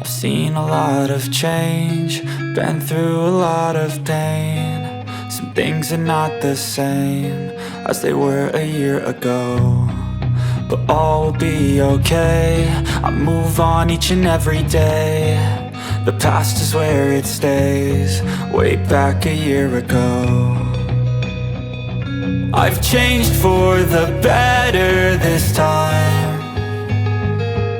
I've seen a lot of change, been through a lot of pain. Some things are not the same as they were a year ago, but all will be okay. I move on each and every day. The past is where it stays, way back a year ago. I've changed for the better this time.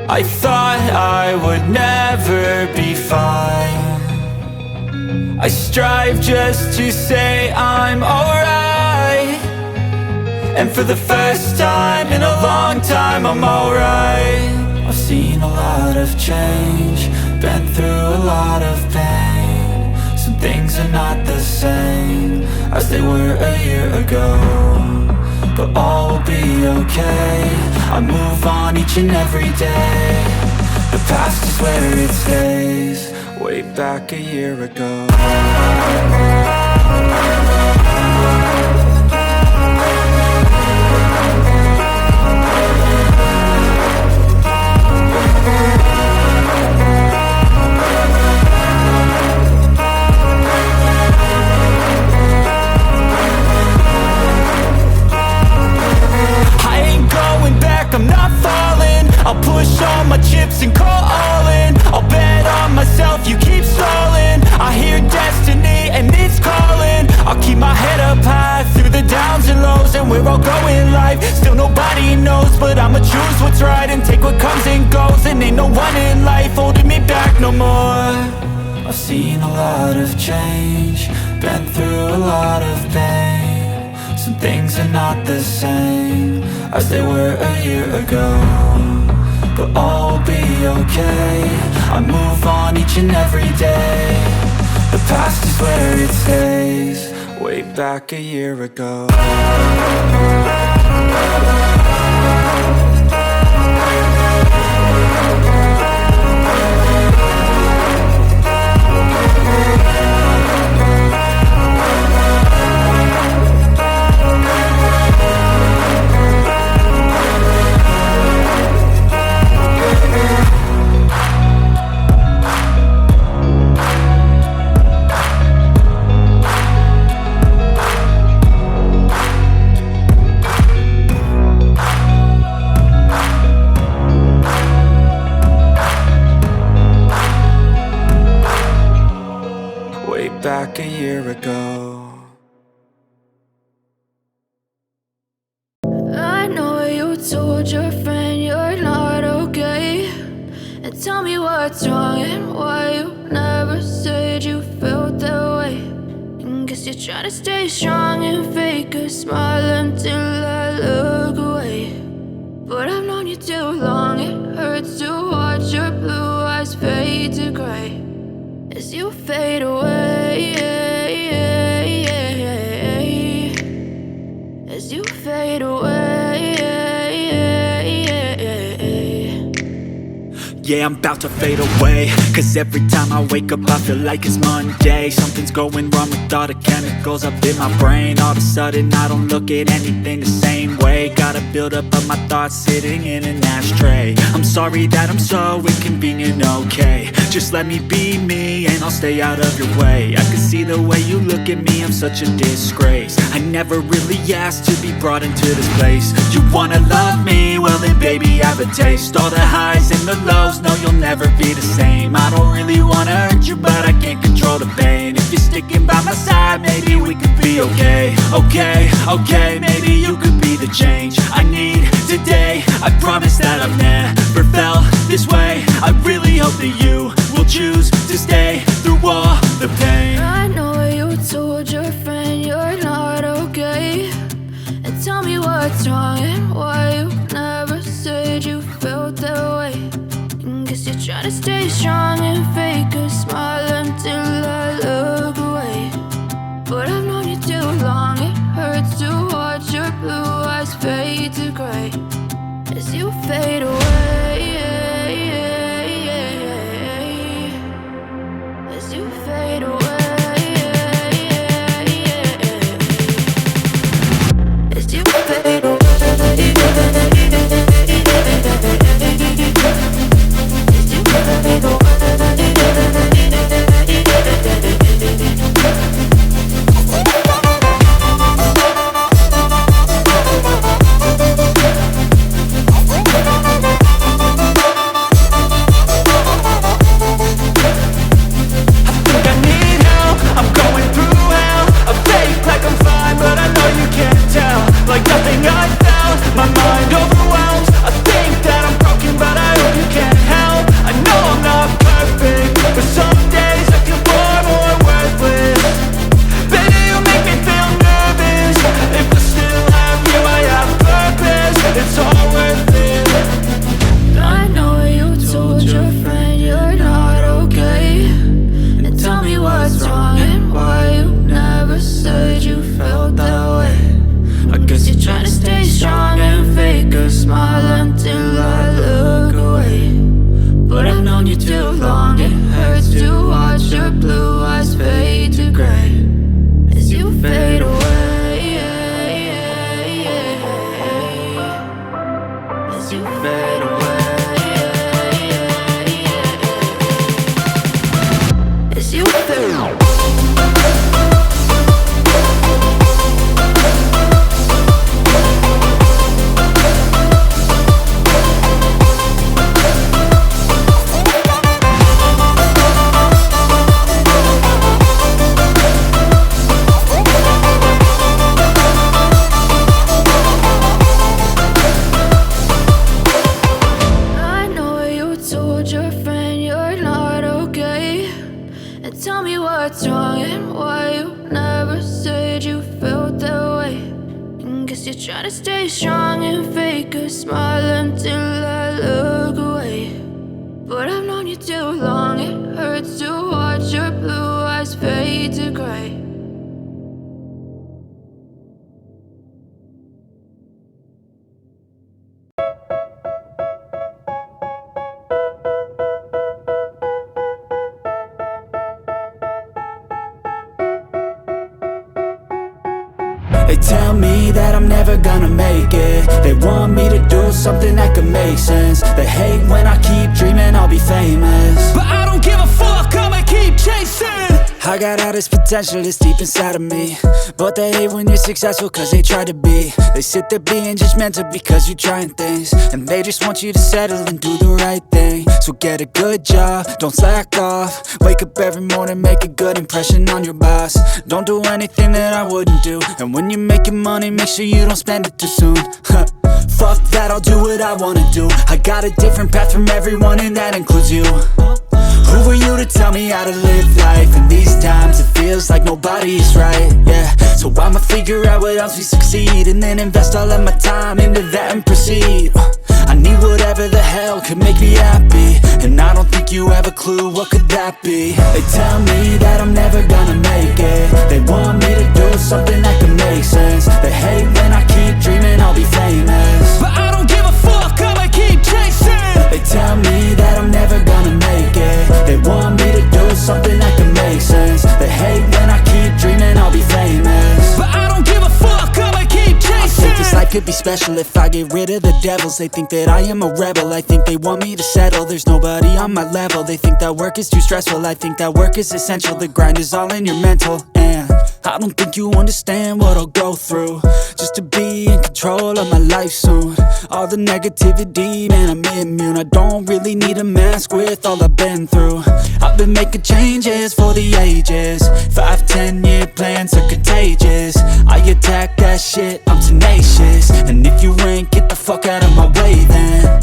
I thought I would never be fine. I strive just to say I'm alright, and for the first time in a long time I'm alright. I've seen a lot of change, been through a lot of pain. Some things are not the same as they were a year ago, but all will be okay. I move on each and every day. The past is where it stays, way back a year ago. I'm not falling. I'll push all my chips and call all in. I'll bet on myself, you keep stalling. I hear destiny and it's calling. I'll keep my head up high through the downs and lows, and we're all going life. Still nobody knows, but I'ma choose what's right and take what comes and goes. And ain't no one in life holding me back no more. I've seen a lot of change, been through a lot of pain. Some things are not the same as they were a year ago, but all will be okay. I move on each and every day. The past is where it stays, way back a year ago. Back a year ago. I know you told your friend you're not okay, and tell me what's wrong and why you never said you felt that way. And guess you're trying to stay strong and fake a smile until I look away. But I've known you too long, it hurts to watch your blue eyes fade to gray as you fade away. As you fade away. Yeah, I'm about to fade away, cause every time I wake up I feel like it's Monday. Something's going wrong with all the chemicals up in my brain. All of a sudden I don't look at anything the same way. Gotta build up of my thoughts sitting in an ashtray. I'm sorry that I'm so inconvenient, okay. Just let me be me and I'll stay out of your way. I can see the way you look at me, I'm such a disgrace. I never really asked to be brought into this place. You wanna love me? Well then baby have a taste. All the highs and the lows, no you'll never be the same. I don't really wanna hurt you but I can't control the pain. If you're sticking by my side maybe we could be okay. Okay, maybe you could be the change I need today. I promise that I've never felt this way. I really hope that you will choose to stay through all the pain. I know you told your friend you're not okay, and tell me what's wrong and why you never said you felt that way. And guess you're trying to stay strong and fake a smile until I look away. But I've known you too long, it hurts to watch your blue eyes fade to gray as you fade away. As you fade away. As you fade away. As you fade away. known you too long. It hurts to watch your blue eyes fade to gray as you fade away. As you fade away. As you fade away. Tell me what's wrong and why you never said you felt that way. And guess you're trying to stay strong and fake a smile until I look away. But I've known you too long, it hurts to watch your blue eyes fade to gray. They tell me that I'm never gonna make it. They want me to do something that could make sense. They hate when I keep dreaming I'll be famous, but I don't give a fuck, I'ma keep chasing. I got all this potential that's deep inside of me, but they hate when you're successful cause they try to be. They sit there being judgmental because you're trying things, and they just want you to settle and do the right thing. So get a good job, don't slack off. Wake up every morning, make a good impression on your boss. Don't do anything that I wouldn't do, and when you're making money, make sure you don't spend it too soon. Fuck that, I'll do what I wanna do. I got a different path from everyone and that includes you. Who are you to tell me how to live life? In these times it feels like nobody's right, yeah. So I'ma figure out what else we succeed, and then invest all of my time into that and proceed. I need whatever the hell could make me happy, and I don't think you have a clue what could that be. They tell me that I'm never gonna make it. They want me to do something that could make sense. They hate when I keep dreaming I'll be famous, but I don't give a fuck, I'ma keep chasing. They tell me that I'm never gonna make it. They want me to do something that can make sense. They hate when I keep dreaming I'll be famous, but I don't give a fuck, I'ma keep chasing. I think this life could be special if I get rid of the devils. They think that I am a rebel, I think they want me to settle. There's nobody on my level, they think that work is too stressful. I think that work is essential, the grind is all in your mental. And I don't think you understand what I'll go through just to be in control of my life soon. All the negativity, man, I'm immune. I don't really need a mask with all I've been through. I've been making changes for the ages. 5-10 year plans are contagious. I attack that shit, I'm tenacious. And if you ain't, get the fuck out of my way then.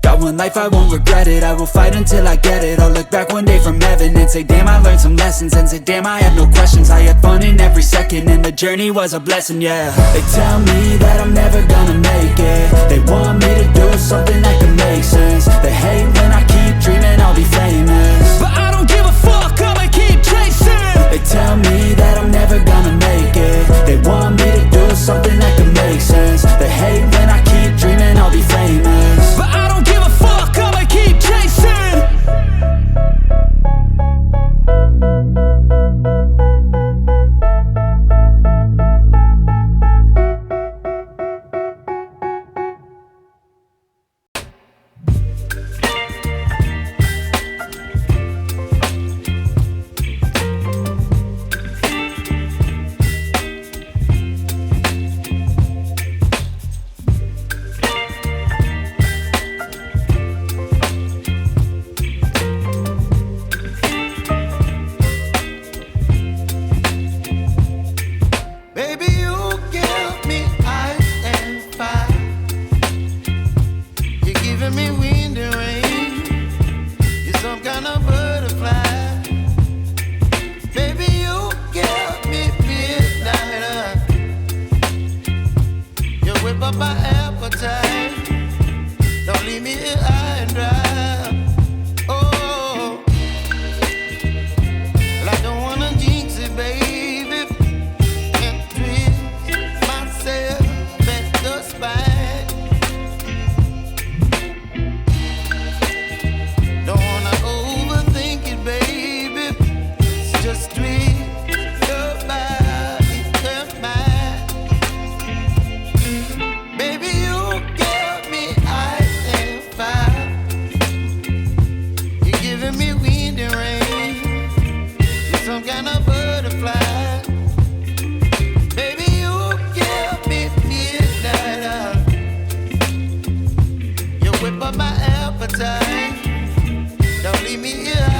Got one life, I won't regret it. I will fight until I get it. I'll look back one day from heaven and say damn, I learned some lessons. And say damn, I have no questions. I had fun in every second and the journey was a blessing, yeah. They tell me that I'm never gonna make it. They want me to do something that can make sense. They hate when I keep dreaming I'll be famous, but I don't give a fuck, I'ma keep chasing. They tell me that I'm never gonna make it. They want me to do something that can make sense. They hate when I keep dreaming I'll be famous, but I don't give a fuck, I'ma keep chasing. up my appetite. Don't leave me here